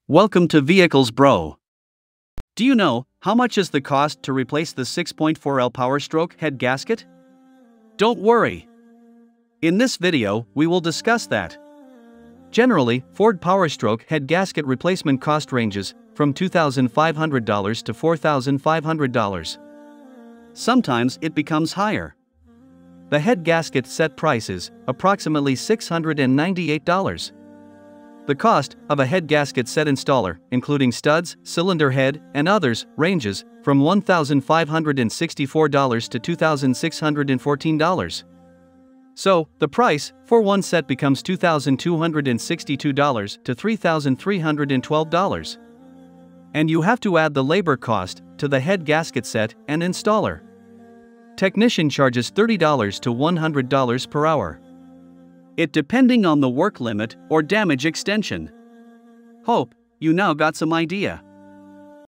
Welcome to Vehicles Bro. Do you know how much is the cost to replace the 6.4L Powerstroke head gasket? Don't worry. In this video, we will discuss that. Generally, Ford Powerstroke head gasket replacement cost ranges from $2,500 to $4,500. Sometimes it becomes higher. The head gasket set price is approximately $698. The cost of a head gasket set installer, including studs, cylinder head, and others, ranges from $1,564 to $2,614. So, the price for one set becomes $2,262 to $3,312. And you have to add the labor cost to the head gasket set and installer. Technician charges $30 to $100 per hour. It depending on the work limit or damage extension. Hope you now got some idea.